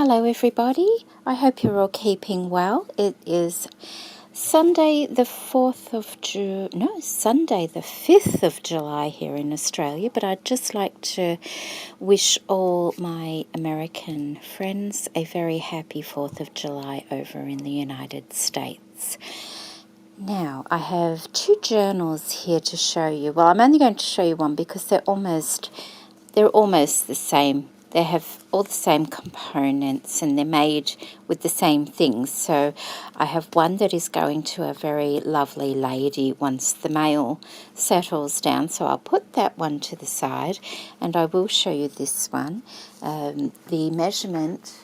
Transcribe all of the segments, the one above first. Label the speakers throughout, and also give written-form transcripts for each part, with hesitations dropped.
Speaker 1: Hello everybody, I hope you're all keeping well. It is Sunday the 4th of Sunday the 5th of July here in Australia, but I'd just like to wish all my American friends a very happy 4th of July over in the United States. Now, I have two journals here to show you. Well, I'm only going to show you one because they're almost the same. They have all the same components and they're made with the same things. So I have one that is going to a very lovely lady once the mail settles down. So I'll put that one to the side and I will show you this one. The measurement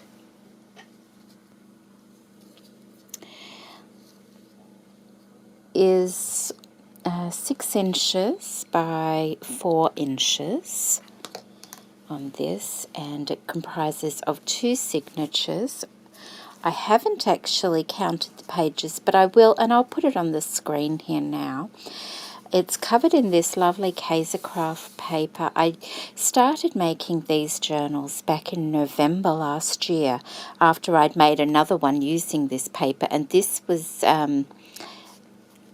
Speaker 1: is 6 inches by 4 inches. On this, and it comprises of 2 signatures. I haven't actually counted the pages, but I will, and I'll put it on the screen here now. It's covered in this lovely Kaisercraft paper. I started making these journals back in November last year after I'd made another one using this paper, and this was I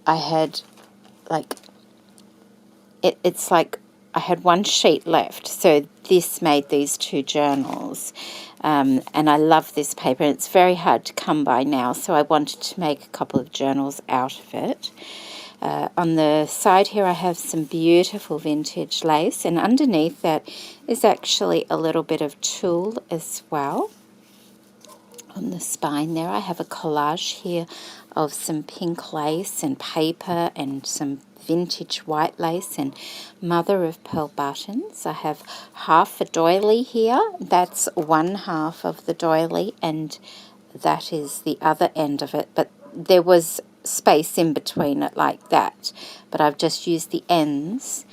Speaker 1: had like it's like I had one sheet left, so this made these two journals, and I love this paper. It's very hard to come by now, so I wanted to make a couple of journals out of it. On the side here I have some beautiful vintage lace, and underneath that is actually a little bit of tulle as well. On the spine there I have a collage here of some pink lace and paper and some vintage white lace and mother of pearl buttons. I have half a doily here. That's one half of the doily and that is the other end of it, but there was space in between it like that, but I've just used the ends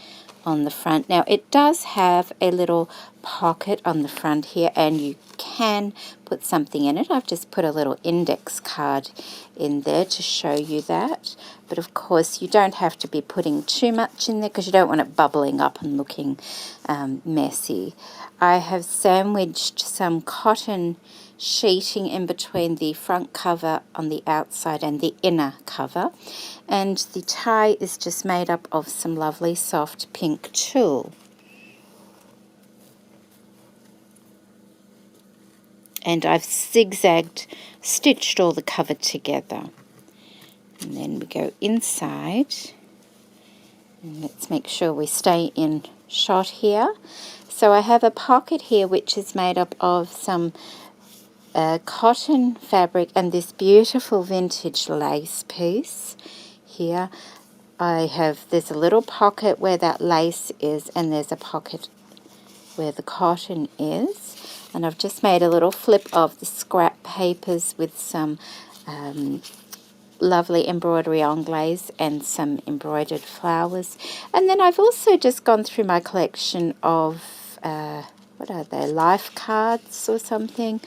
Speaker 1: on the front. Now it does have a little pocket on the front here and you can put something in it. I've just put a little index card in there to show you that, but of course you don't have to be putting too much in there because you don't want it bubbling up and looking messy. I have sandwiched some cotton sheeting in between the front cover on the outside and the inner cover, and the tie is just made up of some lovely soft pink tulle. And I've zigzagged stitched all the cover together, and then we go inside, and let's make sure we stay in shot here. So I have a pocket here which is made up of some cotton fabric and this beautiful vintage lace piece here. There's a little pocket where that lace is, and there's a pocket where the cotton is, and I've just made a little flip of the scrap papers with some lovely embroidery anglaise and some embroidered flowers. And then I've also just gone through my collection of what are they, life cards or something,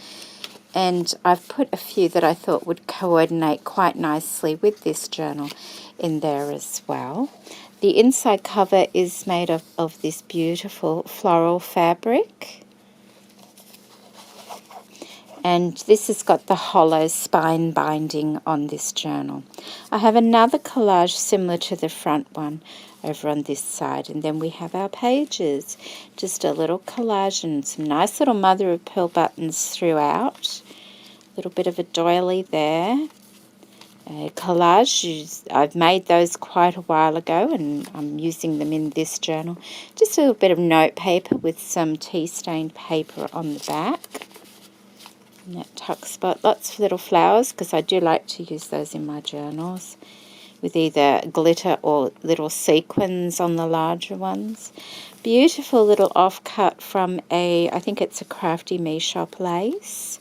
Speaker 1: and I've put a few that I thought would coordinate quite nicely with this journal in there as well. The inside cover is made of this beautiful floral fabric, and this has got the hollow spine binding on this journal. I have another collage similar to the front one over on this side, and then we have our pages. Just a little collage and some nice little mother of pearl buttons throughout. A little bit of a doily there. Collage, I've made those quite a while ago and I'm using them in this journal. Just a little bit of note paper with some tea stained paper on the back. And that tuck spot, lots of little flowers because I do like to use those in my journals, with either glitter or little sequins on the larger ones. Beautiful little offcut from I think it's a Crafty Me Shop lace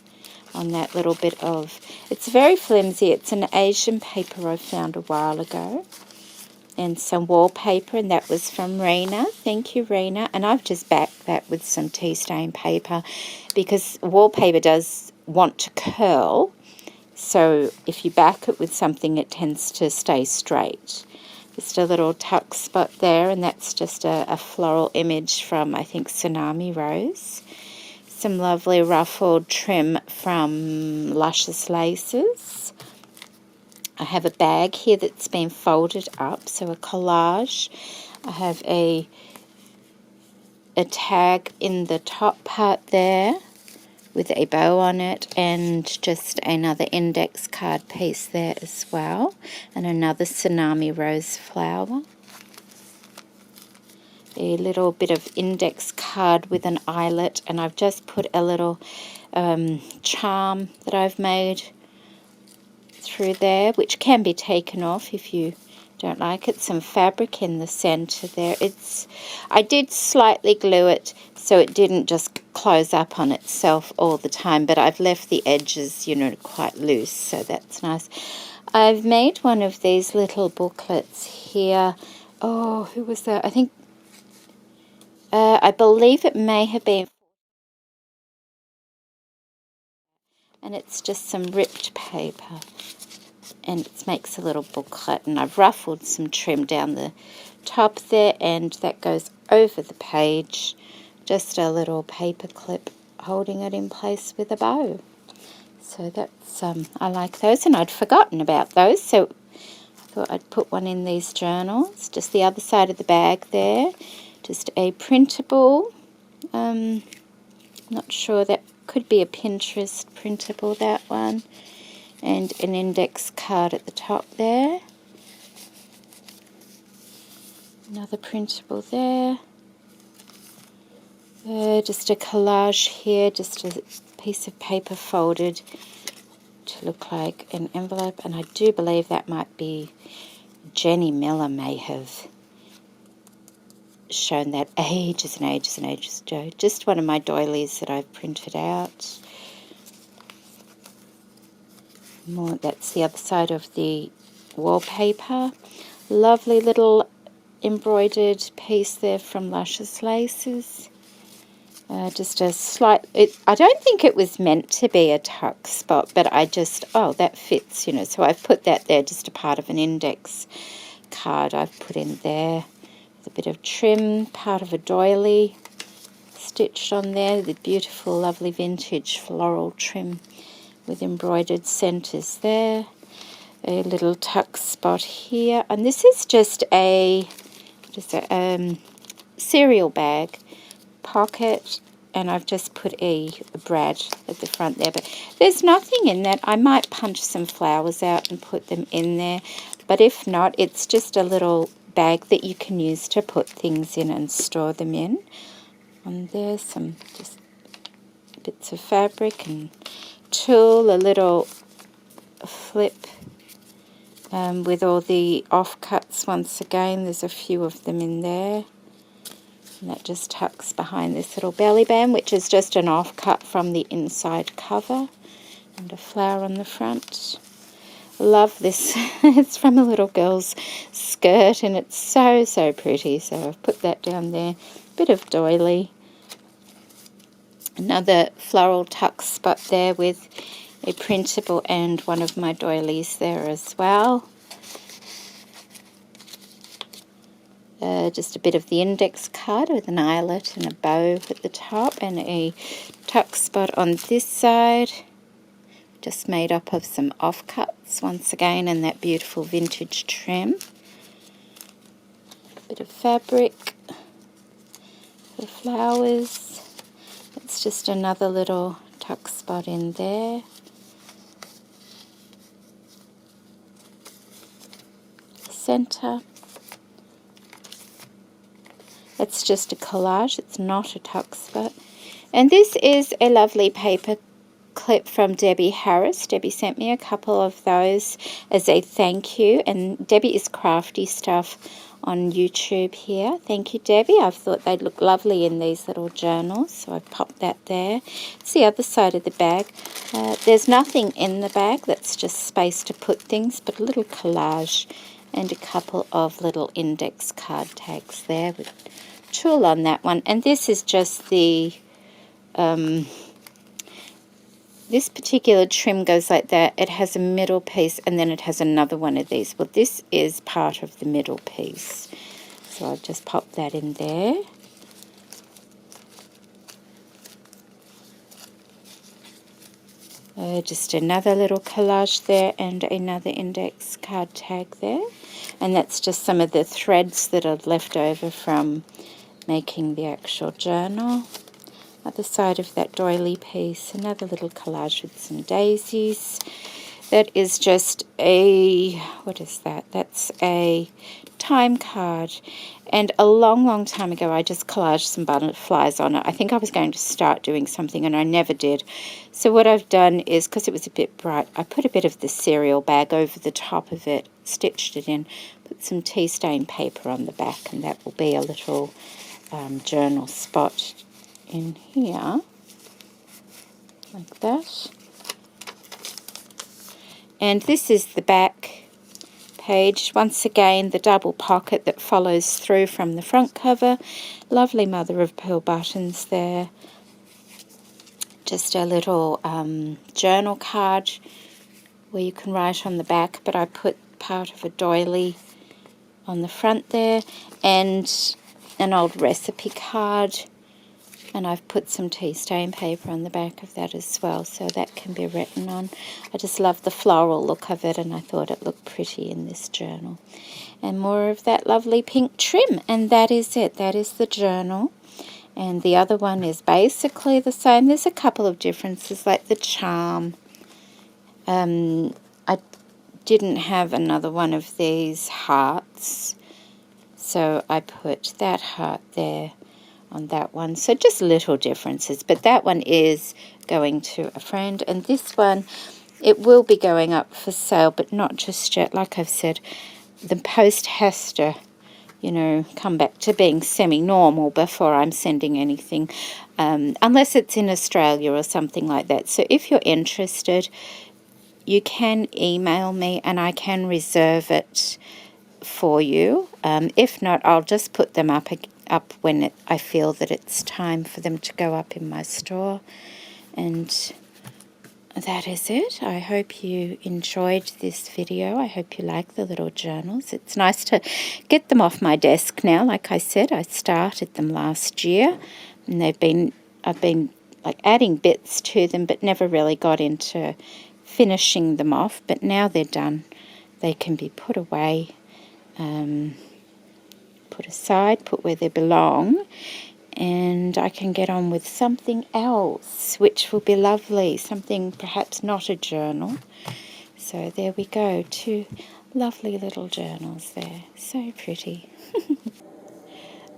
Speaker 1: on that little bit of, it's very flimsy, it's an Asian paper I found a while ago. And some wallpaper, and that was from Rena. Thank you, Rena. And I've just backed that with some tea stain paper because wallpaper does want to curl. So if you back it with something, it tends to stay straight. Just a little tuck spot there, and that's just a floral image from, I think, Tsunami Rose. some lovely ruffled trim from Luscious Laces. I have a bag here that's been folded up, so a collage. I have a tag in the top part there with a bow on it, and just another index card piece there as well, and another tsunami rose flower. A little bit of index card with an eyelet, and I've just put a little charm that I've made through there, which can be taken off if you don't like it. Some fabric in the center there. I did slightly glue it so it didn't just close up on itself all the time, but I've left the edges, you know, quite loose, so that's nice. I've made one of these little booklets here. Oh, who was that? I think I believe it may have been, and it's just some ripped paper, and it makes a little booklet, and I've ruffled some trim down the top there, and that goes over the page. Just a little paper clip holding it in place with a bow. So that's I like those, and I'd forgotten about those, so I thought I'd put one in these journals. Just the other side of the bag there, just a printable. Not sure, that could be a Pinterest printable, that one, and an index card at the top there. Another printable there. Just a collage here, just a piece of paper folded to look like an envelope, and I do believe that might be Jenny Miller may have shown that ages and ages and ages ago. Just one of my doilies that I've printed out. More, that's the other side of the wallpaper. Lovely little embroidered piece there from Luscious Laces. Just a slight, I don't think it was meant to be a tuck spot, but I just, oh, that fits, you know, so I've put that there, just a part of an index card I've put in there. A bit of trim, part of a doily stitched on there, the beautiful, lovely vintage floral trim with embroidered centers there. A little tuck spot here, and this is just a cereal bag pocket, and I've just put a brad at the front there, but there's nothing in that. I might punch some flowers out and put them in there, but if not, it's just a little bag that you can use to put things in and store them in. And there's some just bits of fabric and tulle, a little flip with all the offcuts. Once again, there's a few of them in there, and that just tucks behind this little belly band, which is just an offcut from the inside cover, and a flower on the front. Love this. It's from a little girl's skirt, and it's so, so pretty, so I've put that down there. Bit of doily. Another floral tuck spot there with a printable and one of my doilies there as well. Just a bit of the index card with an eyelet and a bow at the top, and a tuck spot on this side, just made up of some offcuts once again, and that beautiful vintage trim. Bit of fabric for flowers. It's just another little tuck spot in there. Center. It's just a collage, it's not a tuck spot. And this is a lovely paper clip from Debbie Harris. Debbie sent me a couple of those as a thank you, and Debbie is Crafty Stuff on YouTube here. Thank you, Debbie. I thought they'd look lovely in these little journals, so I popped that there. It's the other side of the bag. There's nothing in the bag, that's just space to put things, but a little collage and a couple of little index card tags there with tulle on that one. And this is just the this particular trim goes like that. It has a middle piece, and then it has another one of these. Well, this is part of the middle piece, so I've just popped that in there. Just another little collage there and another index card tag there. And that's just some of the threads that are left over from making the actual journal. Other side of that doily piece, another little collage with some daisies. That is just a, what is that? That's a time card. And a long, long time ago, I just collaged some butterflies on it. I think I was going to start doing something, and I never did. So what I've done is, because it was a bit bright, I put a bit of the cereal bag over the top of it, stitched it in, put some tea stain paper on the back, and that will be a little journal spot in here, like that. And this is the back page. Once again, the double pocket that follows through from the front cover. Lovely mother of pearl buttons there. Just a little journal card where you can write on the back, but I put part of a doily on the front there, and an old recipe card. And I've put some tea stain paper on the back of that as well, so that can be written on. I just love the floral look of it, and I thought it looked pretty in this journal. And more of that lovely pink trim, and that is it. That is the journal. And the other one is basically the same. There's a couple of differences, like the charm. I didn't have another one of these hearts, so I put that heart there on that one. So just little differences, but that one is going to a friend, and this one, it will be going up for sale, but not just yet. Like I've said, the post has to, you know, come back to being semi-normal before I'm sending anything, unless it's in Australia or something like that. So if you're interested, you can email me and I can reserve it for you. If not, I'll just put them up when I feel that it's time for them to go up in my store. And that is it. I hope you enjoyed this video. I hope you like the little journals. It's nice to get them off my desk now. Like I said, I started them last year, and I've been like adding bits to them, but never really got into finishing them off. But now they're done, they can be put away, put aside, put where they belong, and I can get on with something else, which will be lovely, something perhaps not a journal. So there we go, 2 lovely little journals there, so pretty.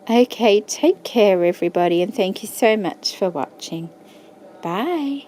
Speaker 1: Okay, take care everybody, and thank you so much for watching. Bye.